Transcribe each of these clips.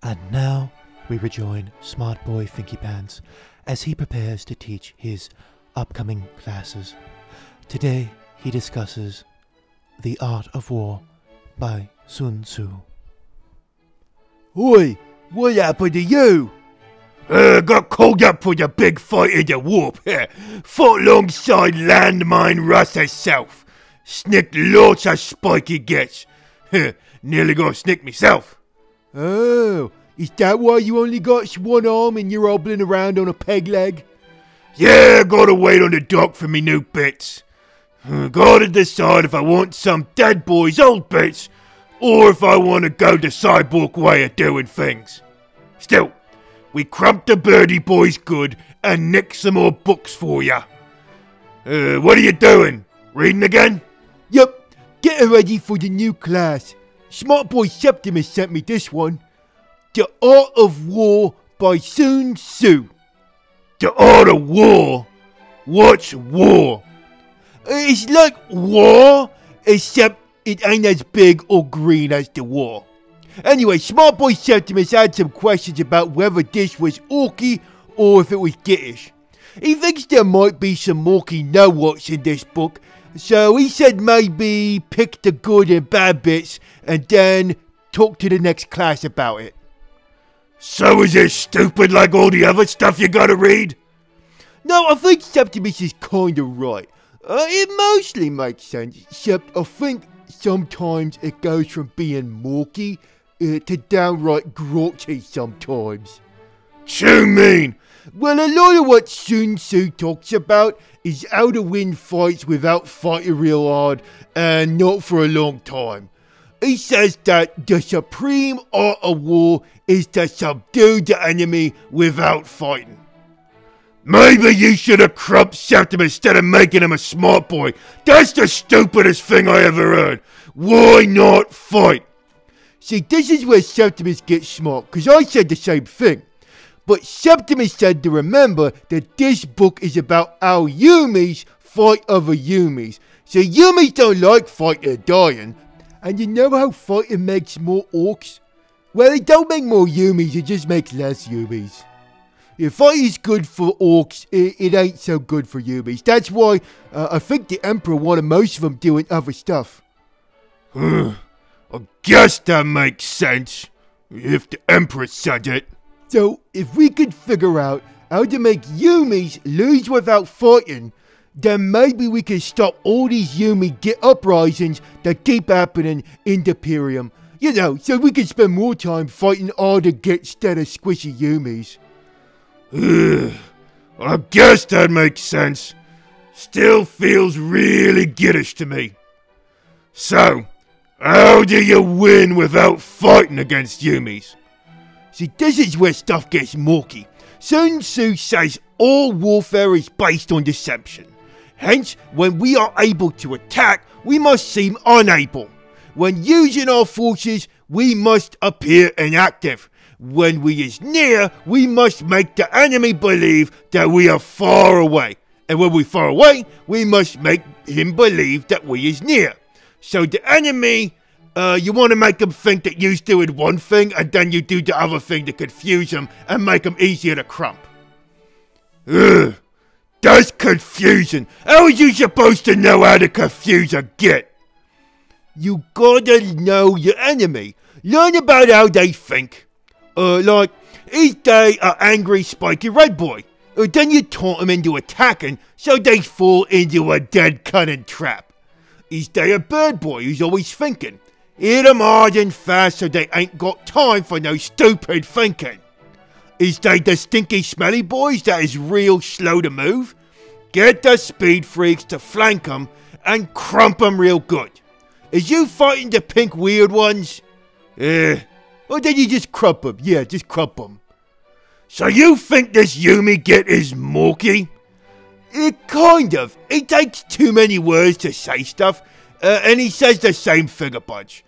And now we rejoin Smart Boy Thinky Pants as he prepares to teach his upcoming classes. Today he discusses The Art of War by Sun Tzu. Oi, what happened to you? Got called up for the big fight in the warp. Fought alongside landmine Russ herself. Snicked lots of spiky gets. Nearly got snicked myself. Oh, is that why you only got one arm and you're hobbling around on a peg leg? Yeah, gotta wait on the dock for me new bits. Gotta decide if I want some dead boy's old bits, or if I want to go the cyborg way of doing things. Still, we crumped the birdie boys good and nicked some more books for ya. What are you doing? Reading again? Yup, getting ready for the new class. Smart Boy Septimus sent me this one. The Art of War by Sun Tzu. The Art of War? What's war? It's like war, except it ain't as big or green as the war. Anyway, Smart Boy Septimus had some questions about whether this was orky or if it was Gittish. He thinks there might be some orky no-whats in this book, so he said maybe pick the good and bad bits and then talk to the next class about it. So is it stupid like all the other stuff you gotta read? No, I think Septimus is kinda right. It mostly makes sense, except I think sometimes it goes from being murky to downright grouchy sometimes. Too mean! Well, a lot of what Sun Tzu talks about is how to win fights without fighting real hard and not for a long time. He says that the supreme art of war is to subdue the enemy without fighting. Maybe you should have crumped Septimus instead of making him a smart boy. That's the stupidest thing I ever heard. Why not fight? See, this is where Septimus gets smart, because I said the same thing. But Septimus said to remember that this book is about how Yumis fight other Yumis. So Yumis don't like fighting or dying. And you know how fighting makes more orcs? Well, it don't make more Yumis, it just makes less Yumis. If fight is good for orcs, it ain't so good for Yumis. That's why I think the Emperor wanted most of them doing other stuff. I guess that makes sense, if the Emperor said it. So, if we could figure out how to make Yumis lose without fighting, then maybe we can stop all these Yumi get uprisings that keep happening in the Imperium. You know, so we can spend more time fighting harder gets instead of squishy Yumis. I guess that makes sense. Still feels really Gittish to me. So, how do you win without fighting against Yumis? See, this is where stuff gets murky. Sun Tzu says all warfare is based on deception. Hence, when we are able to attack, we must seem unable. When using our forces, we must appear inactive. When we is near, we must make the enemy believe that we are far away. And when we far away, we must make him believe that we is near. So the enemy, you want to make them think that you's doing one thing, and then you do the other thing to confuse them and make them easier to crump. That's confusing. How are you supposed to know how to confuse a git? You gotta know your enemy. Learn about how they think. Like, is they an angry spiky red boy? Then you taunt them into attacking, so they fall into a dead cunning trap. Is they a bird boy who's always thinking? Hit them hard and fast so they ain't got time for no stupid thinking. Is they the stinky smelly boys that is real slow to move? Get the speed freaks to flank them and crump them real good. Is you fighting the pink weird ones? Or then you just crump them. Yeah, just crump them. So you think this Yumi git is murky? Kind of. He takes too many words to say stuff, and he says the same thing a bunch.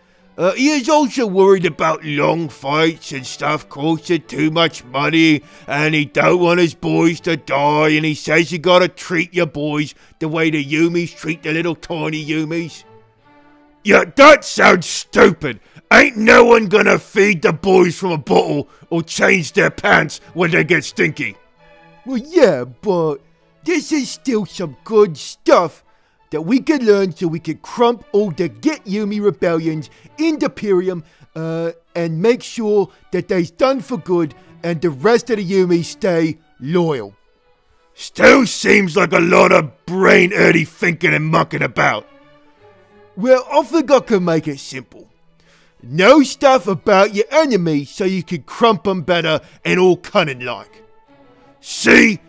He is also worried about long fights and stuff costing too much money, and he don't want his boys to die, and he says you gotta treat your boys the way the Yumis treat the little tiny Yumis. Yeah, that sounds stupid. Ain't no one gonna feed the boys from a bottle or change their pants when they get stinky. Well, yeah, but this is still some good stuff that we can learn so we can crump all the Get Yumi rebellions in the Imperium and make sure that they's done for good and the rest of the Yumi stay loyal. Still seems like a lot of brain-earthy thinking and mucking about. Well, I think I can make it simple. Know stuff about your enemy so you can crump them better and all cunning like. See?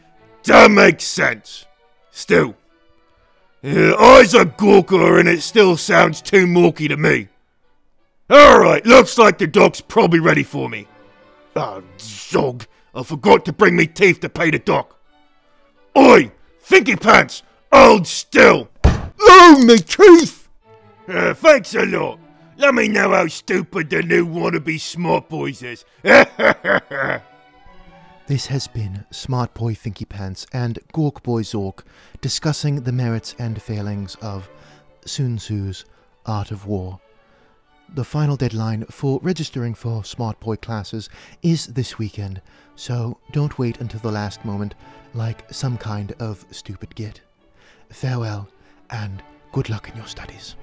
That makes sense. Still. Eyes are Gorka and it still sounds too murky to me. Alright, looks like the doc's probably ready for me. Ah, zog. I forgot to bring me teeth to pay the doc. Oi! Thinky Pants! Hold still! Oh, me teeth! Thanks a lot. Let me know how stupid the new wannabe Smart Boys is. This has been Smart Boy Thinky Pants and Gork Boy Zork discussing the merits and failings of Sun Tzu's Art of War. The final deadline for registering for Smart Boy classes is this weekend, so don't wait until the last moment like some kind of stupid git. Farewell, and good luck in your studies.